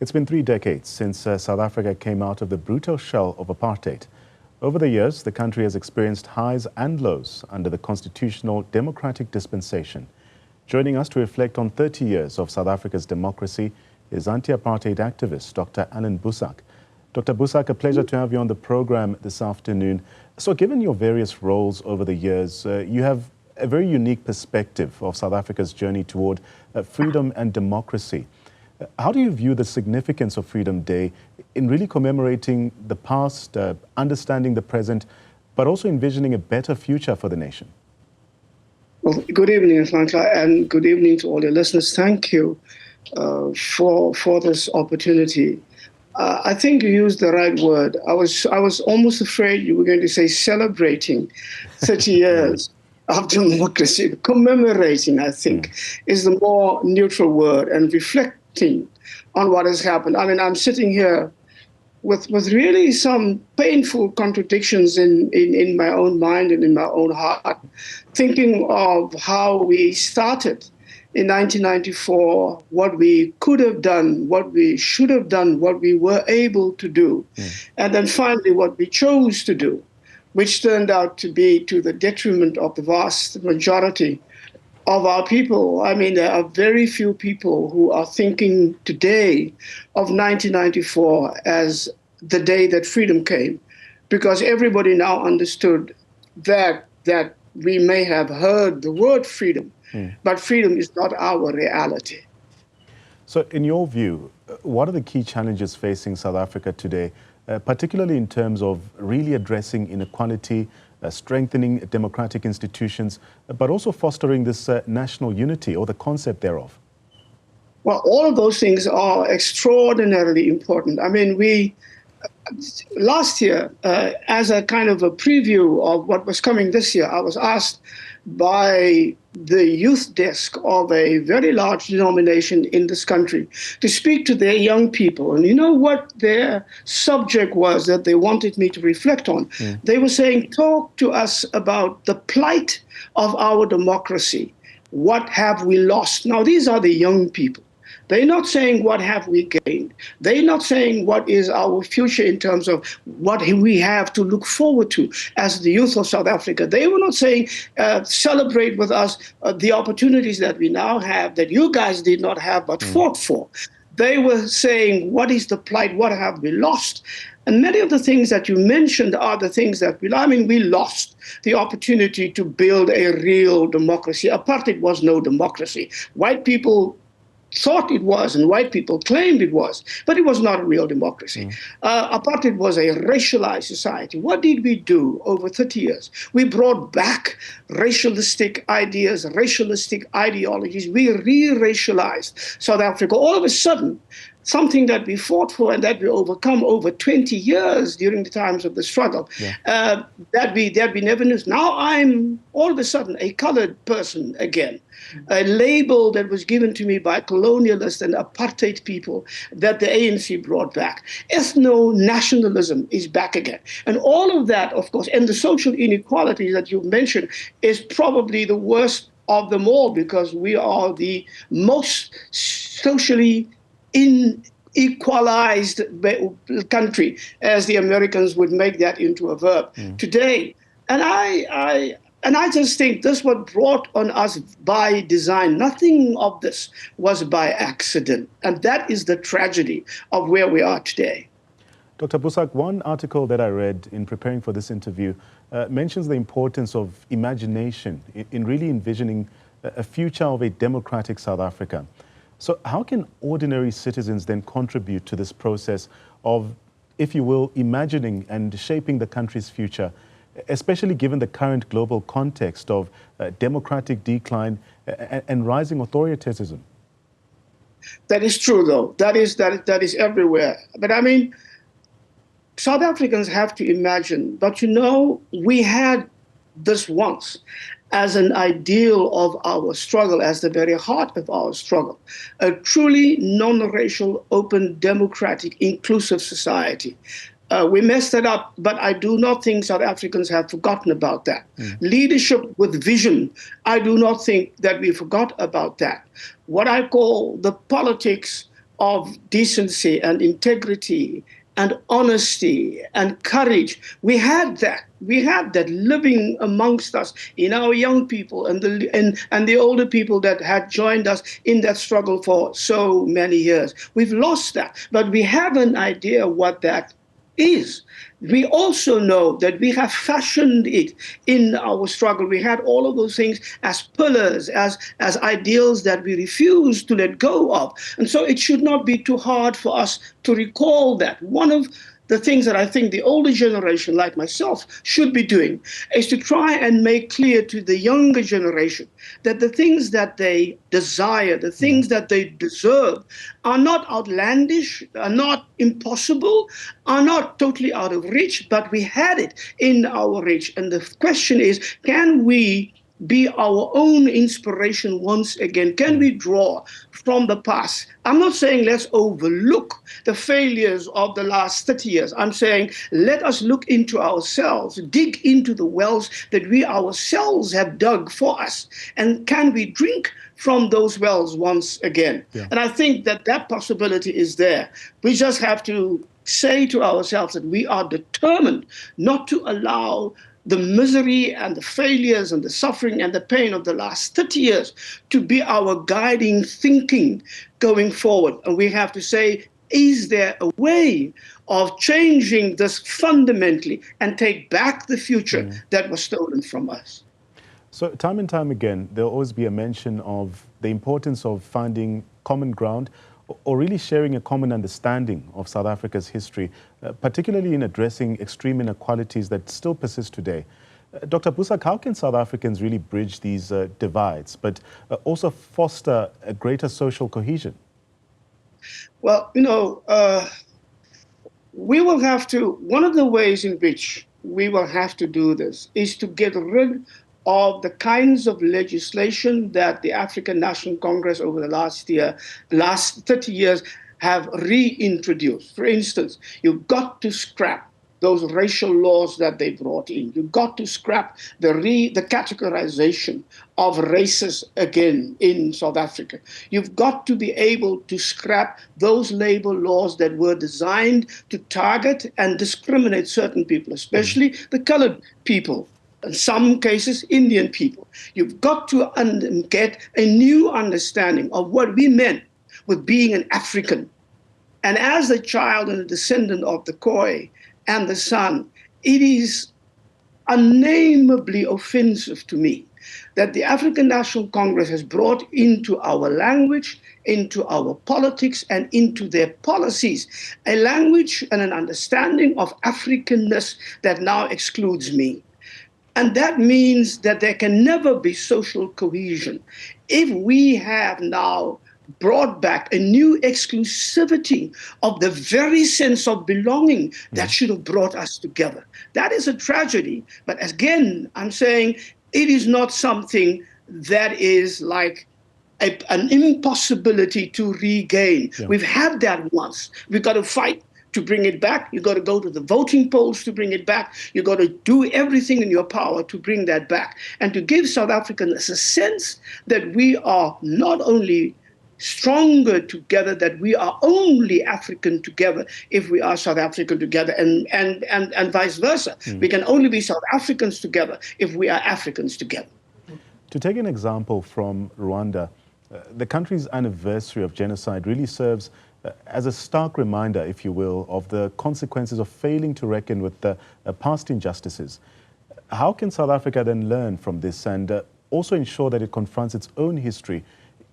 It's been 3 decades since South Africa came out of the brutal shell of apartheid. Over the years, the country has experienced highs and lows under the constitutional democratic dispensation. Joining us to reflect on 30 years of South Africa's democracy is anti-apartheid activist Dr. Allan Boesak. Dr. Boesak, a pleasure to have you on the program this afternoon. So given your various roles over the years, you have a very unique perspective of South Africa's journey toward freedom and democracy. How do you view the significance of Freedom Day in really commemorating the past, understanding the present, but also envisioning a better future for the nation? Well, good evening, Franca, and good evening to all your listeners. Thank you for this opportunity. I think you used the right word. I was almost afraid you were going to say celebrating 30 years of democracy. Commemorating, I think, is the more neutral word, and reflecting on what has happened. I mean, I'm sitting here with really some painful contradictions in my own mind and in my own heart, thinking of how we started in 1994, what we could have done, what we should have done, what we were able to do, and then finally what we chose to do, which turned out to be to the detriment of the vast majority of our people. I mean, there are very few people who are thinking today of 1994 as the day that freedom came, because everybody now understood that we may have heard the word freedom, but freedom is not our reality. So in your view, what are the key challenges facing South Africa today, particularly in terms of really addressing inequality, strengthening democratic institutions, but also fostering this national unity or the concept thereof? Well, all of those things are extraordinarily important. I mean, last year, as a kind of a preview of what was coming this year, I was asked by the youth desk of a very large denomination in this country to speak to their young people. And you know what their subject was that they wanted me to reflect on? They were saying, talk to us about the plight of our democracy. What have we lost? Now, these are the young people. They're not saying what have we gained. They're not saying what is our future in terms of what we have to look forward to as the youth of South Africa. They were not saying celebrate with us the opportunities that we now have that you guys did not have but fought for. They were saying, what is the plight? What have we lost? And many of the things that you mentioned are the things that we lost the opportunity to build a real democracy. Apartheid was no democracy. White people thought it was, and white people claimed it was, but it was not a real democracy. Apartheid was a racialized society. What did we do over 30 years? We brought back racialistic ideas, racialistic ideologies. We re-racialized South Africa. All of a sudden, something that we fought for and that we overcome over 20 years during the times of the struggle, that we never knew. Now I'm all of a sudden a colored person again. A label that was given to me by colonialist and apartheid people that the ANC brought back. Ethno-nationalism is back again. And all of that, of course, and the social inequality that you mentioned is probably the worst of them all, because we are the most socially equalized country, as the Americans would make that into a verb today. And I just think this was brought on us by design. Nothing of this was by accident. And that is the tragedy of where we are today. Dr. Boesak, one article that I read in preparing for this interview mentions the importance of imagination in really envisioning a future of a democratic South Africa. So how can ordinary citizens then contribute to this process of, if you will, imagining and shaping the country's future, especially given the current global context of democratic decline and rising authoritarianism? That is true, though. That is everywhere. But I mean, South Africans have to imagine. But you know, we had this once as an ideal of our struggle, as the very heart of our struggle, a truly non-racial, open, democratic, inclusive society. We messed it up, but I do not think South Africans have forgotten about that. Leadership with vision, I do not think that we forgot about that. What I call the politics of decency and integrity and honesty and courage. We had that. We had that living amongst us in our young people and the older people that had joined us in that struggle for so many years. We've lost that, but we have an idea what that is. We also know that we have fashioned it in our struggle. We had all of those things as pillars, as ideals that we refuse to let go of. And so it should not be too hard for us to recall that. One of the things that I think the older generation, like myself, should be doing is to try and make clear to the younger generation that the things that they desire, the things that they deserve, are not outlandish, are not impossible, are not totally out of reach, but we had it in our reach. And the question is, can we be our own inspiration once again? Can we draw from the past? I'm not saying let's overlook the failures of the last 30 years. I'm saying let us look into ourselves, dig into the wells that we ourselves have dug for us. And can we drink from those wells once again? Yeah. And I think that that possibility is there. We just have to say to ourselves that we are determined not to allow the misery and the failures and the suffering and the pain of the last 30 years to be our guiding thinking going forward. And we have to say, is there a way of changing this fundamentally and take back the future that was stolen from us? So time and time again, there'll always be a mention of the importance of finding common ground or really sharing a common understanding of South Africa's history, particularly in addressing extreme inequalities that still persist today. Dr. Boesak, how can South Africans really bridge these divides, but also foster a greater social cohesion? Well, we will have to, one of the ways in which we will have to do this is to get rid of the kinds of legislation that the African National Congress over the last 30 years have reintroduced. For instance, you've got to scrap those racial laws that they brought in. You've got to scrap the categorization of races again in South Africa. You've got to be able to scrap those labor laws that were designed to target and discriminate certain people, especially the colored people. In some cases, Indian people. You've got to get a new understanding of what we meant with being an African. And as a child and a descendant of the Khoi and the San, it is unnameably offensive to me that the African National Congress has brought into our language, into our politics, and into their policies a language and an understanding of Africanness that now excludes me. And that means that there can never be social cohesion if we have now brought back a new exclusivity of the very sense of belonging that should have brought us together. That is a tragedy. But again, I'm saying it is not something that is like an impossibility to regain. Yeah. We've had that once. We've got to fight to bring it back. You've got to go to the voting polls to bring it back. You've got to do everything in your power to bring that back and to give South Africans a sense that we are not only stronger together, that we are only African together if we are South African together, and vice versa. We can only be South Africans together if we are Africans together. To take an example from Rwanda, the country's anniversary of genocide really serves as a stark reminder, if you will, of the consequences of failing to reckon with the past injustices. How can South Africa then learn from this and also ensure that it confronts its own history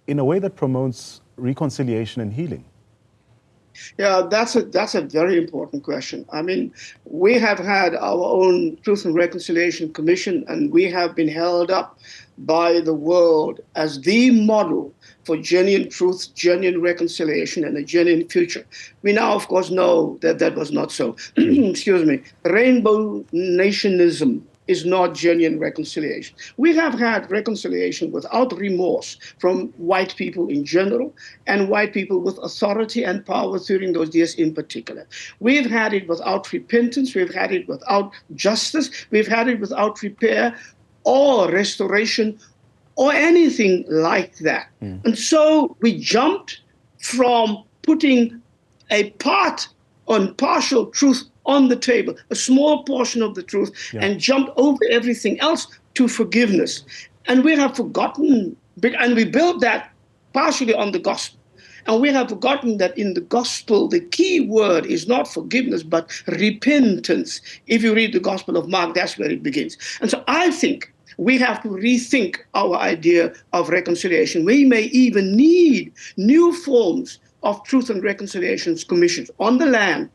in a way that promotes reconciliation and healing? Yeah, that's a very important question. I mean, we have had our own Truth and Reconciliation Commission, and we have been held up by the world as the model for genuine truth, genuine reconciliation, and a genuine future. We now, of course, know that that was not so. Excuse me. Rainbow nationism is not genuine reconciliation. We have had reconciliation without remorse from white people in general and white people with authority and power during those years in particular. We've had it without repentance. We've had it without justice. We've had it without repair or restoration or anything like that. And so we jumped from putting a partial truth on the table, a small portion of the truth, and jumped over everything else to forgiveness. And we have forgotten, and we built that partially on the gospel. And we have forgotten that in the gospel, the key word is not forgiveness, but repentance. If you read the Gospel of Mark, that's where it begins. And so I think we have to rethink our idea of reconciliation. We may even need new forms of truth and reconciliation commissions on the land,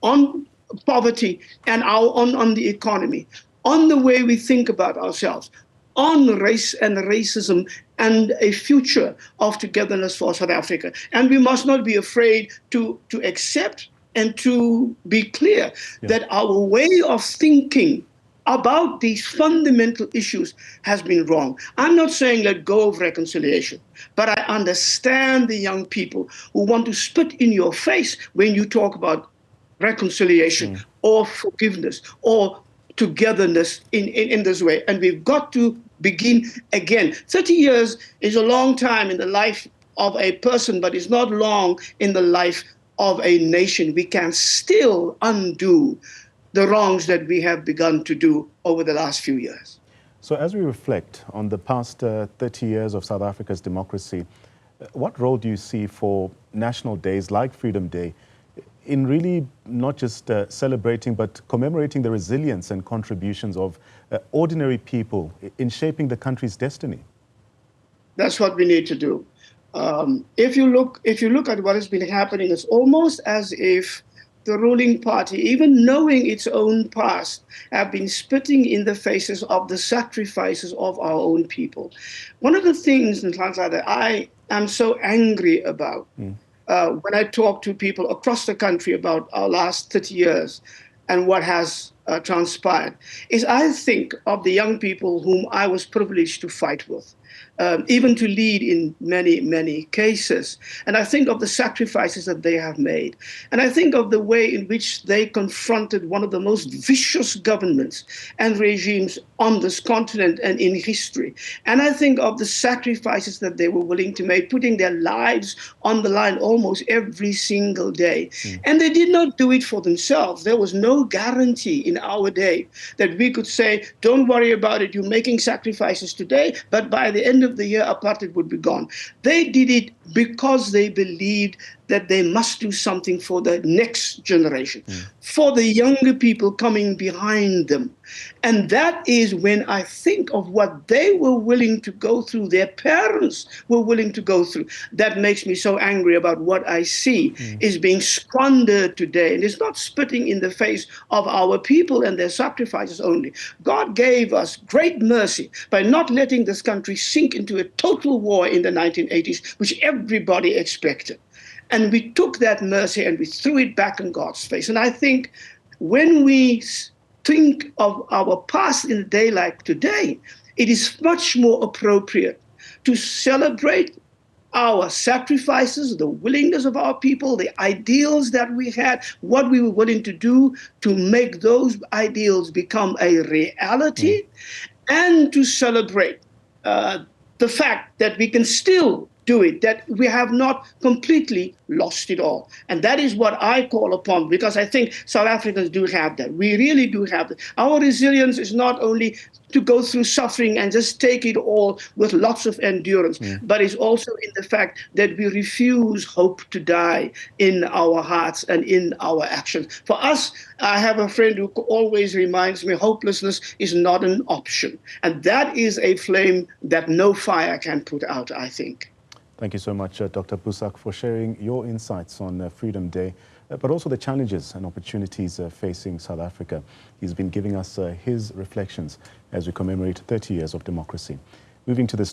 on poverty, and on the economy, on the way we think about ourselves, on race and racism, and a future of togetherness for South Africa. And we must not be afraid to accept and to be clear that our way of thinking about these fundamental issues has been wrong. I'm not saying let go of reconciliation, but I understand the young people who want to spit in your face when you talk about reconciliation or forgiveness or togetherness in this way. And we've got to begin again. 30 years is a long time in the life of a person, but it's not long in the life of a nation. We can still undo the wrongs that we have begun to do over the last few years. So as we reflect on the past 30 years of South Africa's democracy, what role do you see for national days like Freedom Day in really not just celebrating, but commemorating the resilience and contributions of ordinary people in shaping the country's destiny? That's what we need to do. If you look at what has been happening, it's almost as if the ruling party, even knowing its own past, have been spitting in the faces of the sacrifices of our own people. One of the things, Nhlanhla, that I am so angry about when I talk to people across the country about our last 30 years and what has transpired, is I think of the young people whom I was privileged to fight with, even to lead in many, many cases. And I think of the sacrifices that they have made. And I think of the way in which they confronted one of the most vicious governments and regimes on this continent and in history. And I think of the sacrifices that they were willing to make, putting their lives on the line almost every single day. And they did not do it for themselves. There was no guarantee in our day that we could say, don't worry about it, you're making sacrifices today, but by the end of the year, apartheid would be gone. They did it because they believed that they must do something for the next generation, for the younger people coming behind them. And that is when I think of what they were willing to go through, their parents were willing to go through. That makes me so angry about what I see is being squandered today. And it's not spitting in the face of our people and their sacrifices only. God gave us great mercy by not letting this country sink into a total war in the 1980s, which everybody expected. And we took that mercy and we threw it back in God's face. And I think when we think of our past in a day like today, it is much more appropriate to celebrate our sacrifices, the willingness of our people, the ideals that we had, what we were willing to do to make those ideals become a reality, and to celebrate the fact that we can still do it, that we have not completely lost it all. And that is what I call upon, because I think South Africans do have that. We really do have that. Our resilience is not only to go through suffering and just take it all with lots of endurance, but it's also in the fact that we refuse hope to die in our hearts and in our actions. For us, I have a friend who always reminds me, hopelessness is not an option. And that is a flame that no fire can put out, I think. Thank you so much, Dr. Boesak, for sharing your insights on Freedom Day, but also the challenges and opportunities facing South Africa. He's been giving us his reflections as we commemorate 30 years of democracy. Moving to this